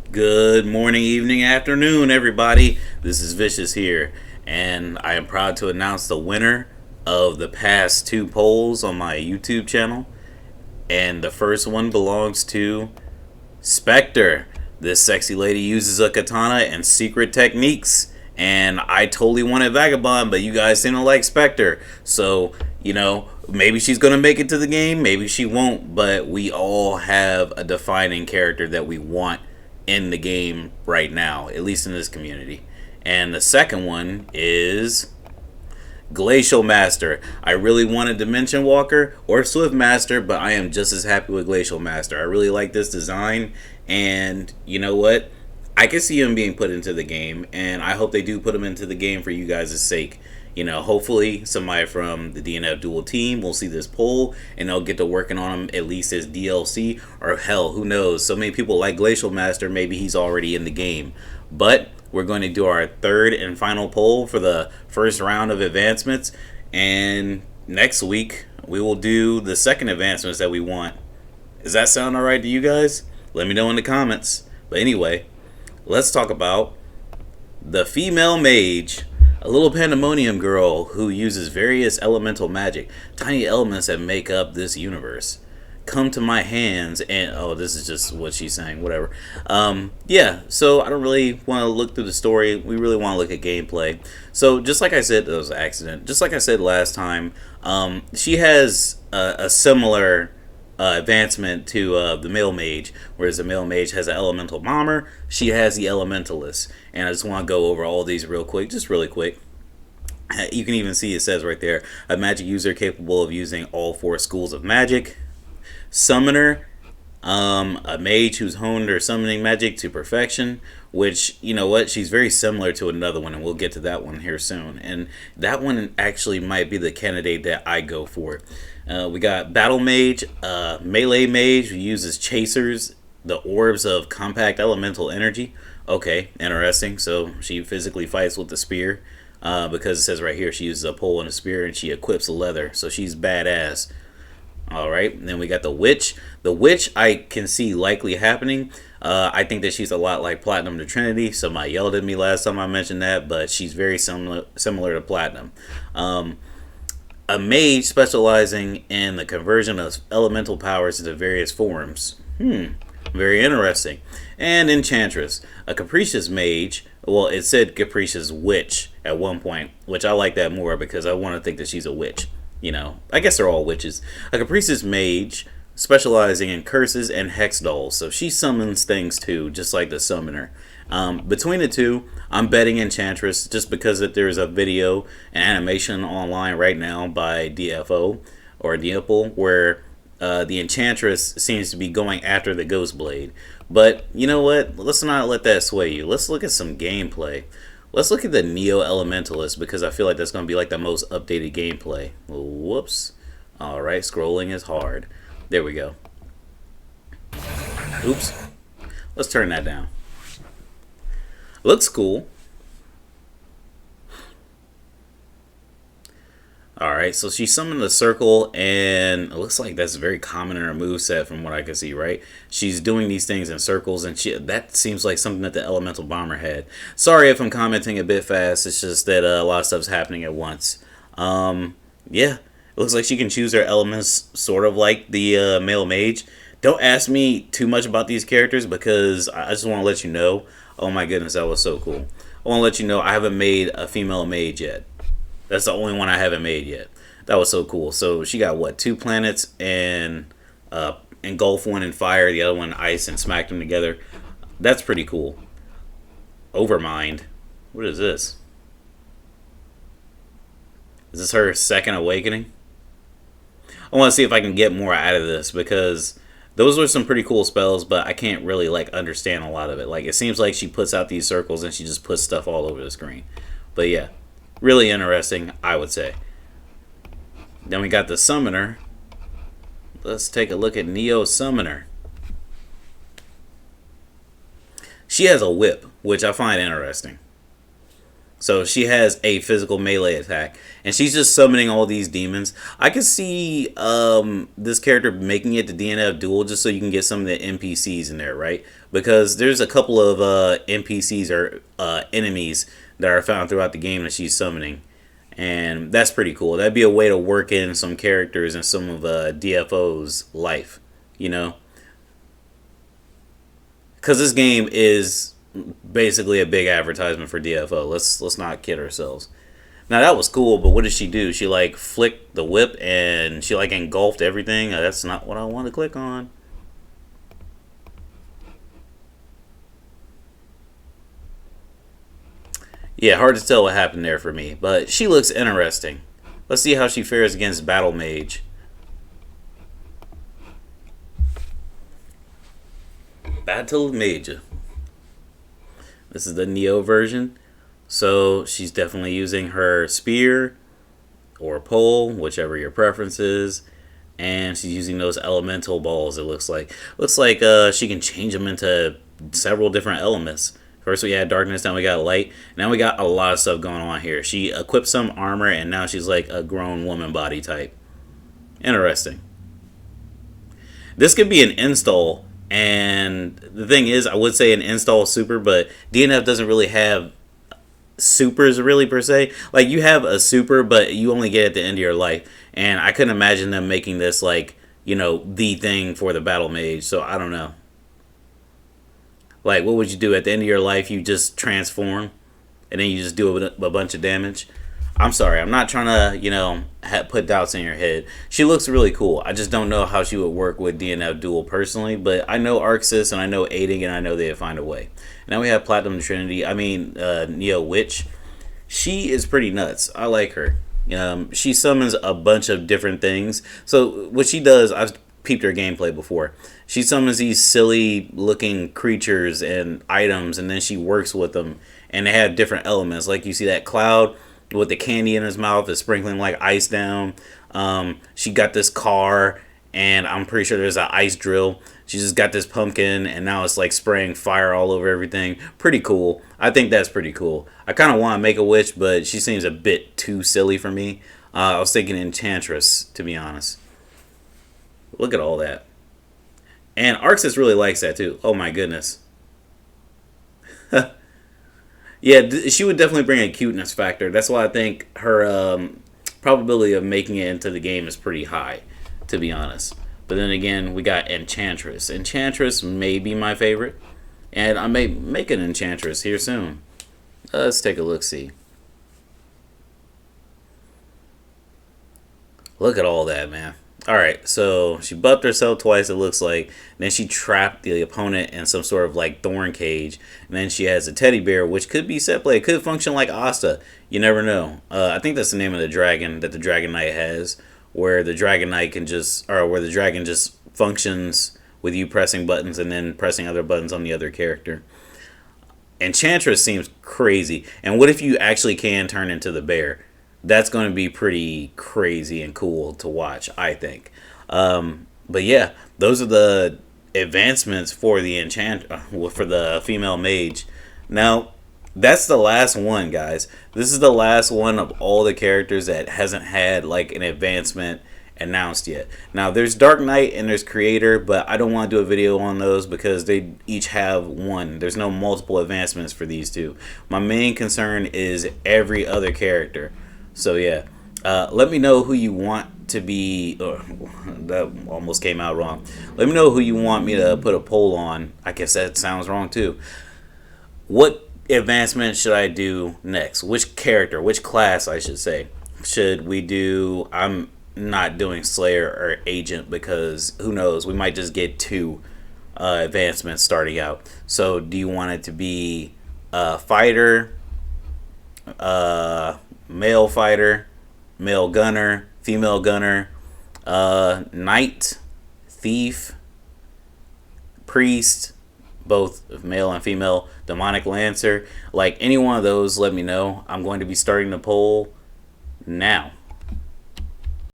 Good morning, evening, afternoon, everybody. This is Vicious here, and I am proud to announce the winner of the past two polls on my YouTube channel. And the first one belongs to Spectre. This sexy lady uses a katana and secret techniques. And I totally wanted Vagabond, but you guys seem to like Spectre. So, maybe she's going to make it to the game, maybe she won't, but we all have a defining character that we want in the game right now, at least in this community. And the second one is Glacial Master. I really wanted Dimension Walker or Swift Master, but I am just as happy with Glacial Master. I really like this design, and you know what? I can see him being put into the game, and I hope they do put him into the game for you guys' sake. Hopefully somebody from the DNF Duel team will see this poll and they'll get to working on him at least as DLC, or hell, who knows? So many people like Glacial Master, maybe he's already in the game. But we're going to do our third and final poll for the first round of advancements, and next week we will do the second advancements that we want. Does that sound alright to you guys? Let me know in the comments. But anyway, let's talk about the female mage, a little pandemonium girl who uses various elemental magic, tiny elements that make up this universe. Come to my hands, and oh, this is just what she's saying, whatever. Yeah, so I don't really want to look through the story. We really want to look at gameplay. So just like I said, that was an accident. Just like I said last time, she has a similar advancement to the male mage, whereas the male mage has an elemental bomber. She has the elementalist, and I just want to go over all these real quick, just really quick. You can even see it says right there, a magic user capable of using all four schools of magic. Summoner, a mage who's honed her summoning magic to perfection, which, you know what, she's very similar to another one, and we'll get to that one here soon. And that one actually might be the candidate that I go for. We got Battle Mage, Melee Mage, who uses Chasers, the orbs of compact elemental energy. Okay, interesting. So she physically fights with the spear, because it says right here she uses a pole and a spear, and she equips a leather, so she's badass. Alright, then we got the Witch. The Witch I can see likely happening. I think that she's a lot like Platinum to Trinity. Somebody yelled at me last time I mentioned that, but she's very similar to Platinum. A mage specializing in the conversion of elemental powers into various forms. Very interesting. And Enchantress, a capricious mage. Well, it said capricious witch at one point, which I like that more because I want to think that she's a witch. I guess they're all witches. A capricious mage specializing in curses and hex dolls. So she summons things too, just like the summoner. Between the two, I'm betting Enchantress just because there's a video and animation online right now by DFO or Deopal where the Enchantress seems to be going after the Ghost Blade. But you know what? Let's not let that sway you. Let's look at some gameplay. Let's look at the Neo Elementalist because I feel like that's going to be like the most updated gameplay. Whoops. Alright, scrolling is hard. There we go. Oops. Let's turn that down. Looks cool. Alright, so she summoned the circle, and it looks like that's very common in her moveset from what I can see, right? She's doing these things in circles, and that seems like something that the Elemental Bomber had. Sorry if I'm commenting a bit fast, it's just that a lot of stuff's happening at once. Yeah, it looks like she can choose her elements sort of like the male mage. Don't ask me too much about these characters because I just want to let you know. Oh my goodness, that was so cool. I want to let you know I haven't made a female mage yet. That's the only one I haven't made yet. That was so cool. So she got what, 2 planets and engulf one in fire, the other one in ice, and smacked them together. That's pretty cool. Overmind. What is this? Is this her second awakening? I want to see if I can get more out of this because those were some pretty cool spells, but I can't really understand a lot of it. It seems like she puts out these circles and she just puts stuff all over the screen. But yeah. Really interesting, I would say. Then we got the Summoner. Let's take a look at Neo Summoner. She has a whip, which I find interesting. So she has a physical melee attack, and she's just summoning all these demons. I could see this character making it to DNF Duel just so you can get some of the NPCs in there, right? Because there's a couple of NPCs or enemies that are found throughout the game that she's summoning, and that's pretty cool. That'd be a way to work in some characters and some of DFO's life, you know, because this game is basically a big advertisement for DFO. Let's not kid ourselves. Now that was cool, but what did she do? She like flicked the whip and she like engulfed everything. That's not what I want to click on. Yeah, hard to tell what happened there for me, but she looks interesting. Let's see how she fares against Battle Mage. Battle Mage. This is the Neo version. So she's definitely using her spear or pole, whichever your preference is. And she's using those elemental balls, it looks like. Looks like she can change them into several different elements. First we had darkness, now we got light. Now we got a lot of stuff going on here. She equipped some armor, and now she's like a grown woman body type. Interesting. This could be an install, and the thing is, I would say an install super, but DNF doesn't really have supers really per se. Like you have a super, but you only get it at the end of your life, and I couldn't imagine them making this like, you know, the thing for the battle mage. So I don't know. Like, what would you do at the end of your life? You just transform, and then you just do a bunch of damage. I'm sorry, I'm not trying to, you know, put doubts in your head. She looks really cool. I just don't know how she would work with DNF Duel personally, but I know Arxis and I know Aiding and I know they'd find a way. Now we have Platinum Trinity. I mean, Neo Witch. She is pretty nuts. I like her. She summons a bunch of different things. So what she does, I've peeped her gameplay before. She summons these silly looking creatures and items, and then she works with them, and they have different elements. Like you see that cloud with the candy in his mouth is sprinkling like ice down. She got this car, and I'm pretty sure there's an ice drill. She just got this pumpkin, and now it's like spraying fire all over everything. Pretty cool. I think that's pretty cool. I kind of want to make a witch, but she seems a bit too silly for me. I was thinking Enchantress, to be honest. Look at all that. And Arxis really likes that too. Oh my goodness. Yeah, she would definitely bring a cuteness factor. That's why I think her probability of making it into the game is pretty high, to be honest. But then again, we got Enchantress. Enchantress may be my favorite, and I may make an Enchantress here soon. Let's take a look-see. Look at all that, man. Alright, so she buffed herself twice, it looks like. Then she trapped the opponent in some sort of like thorn cage. And then she has a teddy bear, which could be set play. It could function like Asta. You never know. I think that's the name of the dragon that the Dragon Knight has. Where the Dragon Knight can just, or where the dragon just functions with you pressing buttons and then pressing other buttons on the other character. Enchantress seems crazy. And what if you actually can turn into the bear? That's going to be pretty crazy and cool to watch, I think. But yeah, those are the advancements for the for the female mage. Now, that's the last one, guys. This is the last one of all the characters that hasn't had like an advancement announced yet. Now, there's Dark Knight and there's Creator, but I don't want to do a video on those because they each have one. There's no multiple advancements for these two. My main concern is every other character. So yeah, let me know who you want to be. That almost came out wrong. Let me know who you want me to put a poll on. I guess that sounds wrong too. What advancement should I do next? Which character, which class I should say, should we do? I'm not doing Slayer or Agent because who knows? We might just get two advancements starting out. So do you want it to be Fighter, male fighter, male gunner, female gunner, knight, thief, priest, both male and female, demonic lancer? Like any one of those, let me know. I'm going to be starting the poll now.